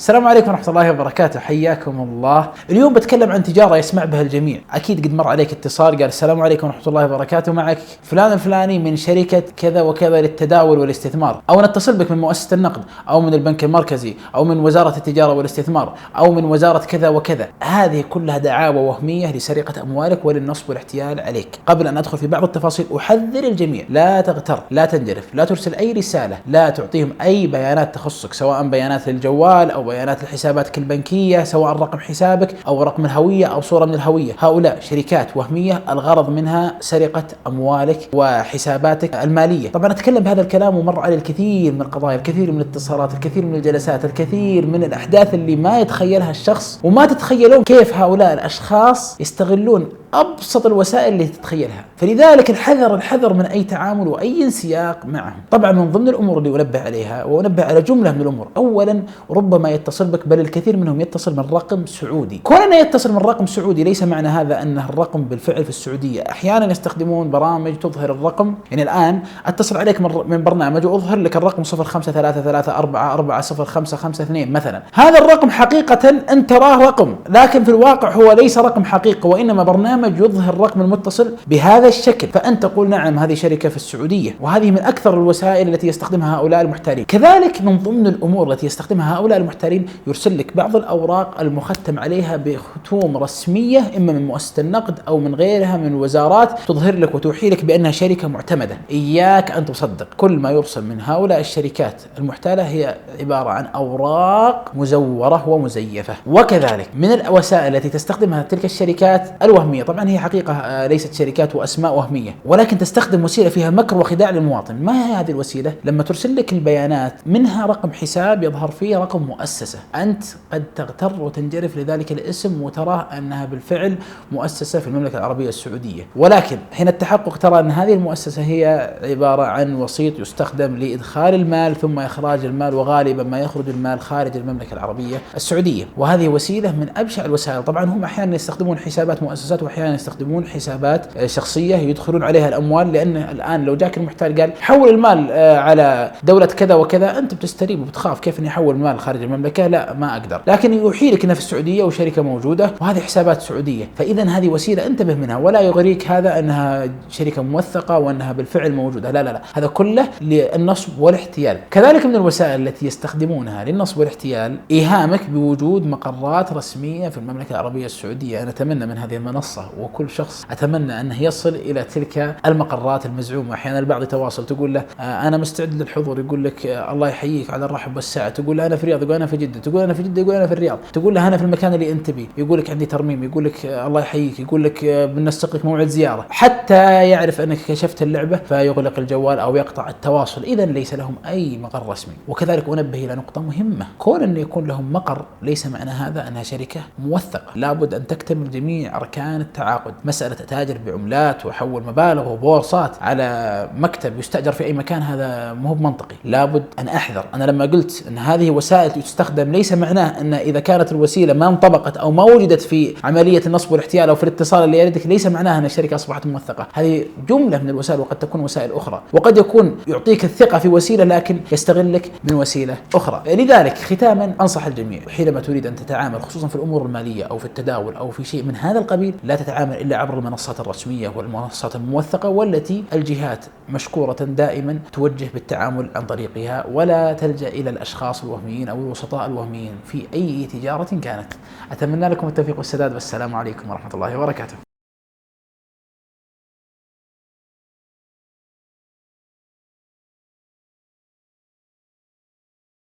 السلام عليكم ورحمة الله وبركاته، حياكم الله. اليوم بتكلم عن تجارة يسمع بها الجميع. أكيد قد مر عليك اتصال قال السلام عليكم ورحمة الله وبركاته، معك فلان الفلاني من شركة كذا وكذا للتداول والاستثمار، أو نتصل بك من مؤسسة النقد أو من البنك المركزي أو من وزارة التجارة والاستثمار أو من وزارة كذا وكذا. هذه كلها دعاوى وهمية لسرقة أموالك وللنصب والاحتيال عليك. قبل أن أدخل في بعض التفاصيل أحذر الجميع: لا تغتر، لا تنجرف، لا ترسل أي رسالة، لا تعطيهم أي بيانات تخصك، سواء بيانات الجوال أو بيانات حساباتك البنكية، سواء رقم حسابك أو رقم الهوية أو صورة من الهوية. هؤلاء شركات وهمية الغرض منها سرقة أموالك وحساباتك المالية. طبعا أتكلم بهذا الكلام ومر على الكثير من القضايا، الكثير من الاتصالات، الكثير من الجلسات، الكثير من الأحداث اللي ما يتخيلها الشخص، وما تتخيلون كيف هؤلاء الأشخاص يستغلون أبسط الوسائل اللي تتخيلها. فلذلك الحذر من أي تعامل وأي انسياق معهم. طبعا من ضمن الأمور اللي أنبه عليها، وأنبه على جملة من الأمور: أولا، ربما يتصل بك، بل الكثير منهم يتصل من رقم سعودي. كوننا يتصل من رقم سعودي ليس معنى هذا أنه الرقم بالفعل في السعودية. أحيانا يستخدمون برامج تظهر الرقم، يعني الآن أتصل عليك من برنامج وأظهر لك الرقم 053344405552 مثلا. هذا الرقم حقيقة أنت تراه رقم، لكن في الواقع هو ليس رقم حقيقي، وإنما برنامج يظهر الرقم المتصل بهذا الشكل. فأنت تقول نعم هذه شركة في السعودية، وهذه من أكثر الوسائل التي يستخدمها هؤلاء المحتالين. كذلك من ضمن الأمور التي يستخدمها هؤلاء المحتالين يرسل لك بعض الأوراق المختم عليها بختوم رسمية، إما من مؤسسة النقد أو من غيرها من وزارات، تظهر لك وتوحي لك بأنها شركة معتمدة. إياك أن تصدق. كل ما يرسل من هؤلاء الشركات المحتالة هي عبارة عن أوراق مزورة ومزيفة. وكذلك من الوسائل التي تستخدمها تلك الشركات الوهمية، طبعا هي حقيقة ليست شركات وأسماء وهمية، ولكن تستخدم وسيلة فيها مكر وخداع للمواطن. ما هي هذه الوسيلة؟ لما ترسل لك البيانات منها رقم حساب يظهر فيه رقم مؤسسة، أنت قد تغتر وتنجرف لذلك الاسم وتراه أنها بالفعل مؤسسة في المملكة العربية السعودية، ولكن حين التحقق ترى أن هذه المؤسسة هي عبارة عن وسيط يستخدم لإدخال المال ثم إخراج المال، وغالبا ما يخرج المال خارج المملكة العربية السعودية. وهذه وسيلة من أبشع الوسائل. طبعا هم أحيانا يستخدمون حسابات مؤسسات، وأحيانا يستخدمون حسابات شخصية يدخلون عليها الأموال، لأن الآن لو جاك المحتال قال حول المال على دولة كذا وكذا، أنت بتستريب وبتخاف كيف إني أحول المال خارج المملكة، لا ما أقدر، لكن يوحي لك إنها في السعودية وشركة موجودة وهذه حسابات سعودية. فإذا هذه وسيلة انتبه منها، ولا يغريك هذا أنها شركة موثقة وأنها بالفعل موجودة، لا لا لا، هذا كله للنصب والاحتيال. كذلك من الوسائل التي يستخدمونها للنصب والاحتيال إيهامك بوجود مقرات رسمية في المملكة العربية السعودية. أنا أتمنى من هذه المنصة وكل شخص أتمنى أنه يصل إلى تلك المقرات المزعومة. أحيانا البعض يتواصل تقول له أنا مستعد للحضور، يقول لك الله يحييك على الرحب والسعة، تقول له أنا في الرياض، يقول أنا في جدة، تقول أنا في جدة، يقول أنا في الرياض، تقول له أنا في المكان اللي أنت بيه، يقول لك عندي ترميم، يقول لك الله يحييك، يقول لك بنسق لك موعد زيارة، حتى يعرف أنك كشفت اللعبة فيغلق الجوال أو يقطع التواصل. إذا ليس لهم أي مقر رسمي. وكذلك أنبه إلى نقطة مهمة: كون أن يكون لهم مقر ليس معنى هذا أنها شركة موثقة. لابد أن تكتمل جميع أركان التعاقد. مسألة أتاجر بعملات وحول مبالغ وبورصات على مكتب يستأجر في أي مكان، هذا مو بمنطقي. لابد أن أحذر. أنا لما قلت أن هذه وسائل تستخدم ليس معناه أن إذا كانت الوسيلة ما انطبقت أو ما وجدت في عملية النصب والاحتيال أو في الاتصال اللي يردك ليس معناها أن الشركة أصبحت موثقة. هذه جملة من الوسائل، وقد تكون وسائل أخرى، وقد يكون يعطيك الثقة في وسيلة لكن يستغلك من وسيلة أخرى. لذلك ختاما أنصح الجميع حينما تريد أن تتعامل خصوصا في الأمور المالية أو في التداول أو في شيء من هذا القبيل، لا تتعامل إلا عبر المنصات الرسمية والمنصات الموثقة، والتي الجهات مشكورة دائما توجه بالتعامل عن طريقها، ولا تلجأ إلى الأشخاص الوهميين أو الوسطاء الوهميين في أي تجارة كانت. أتمنى لكم التوفيق والسداد، والسلام عليكم ورحمة الله وبركاته.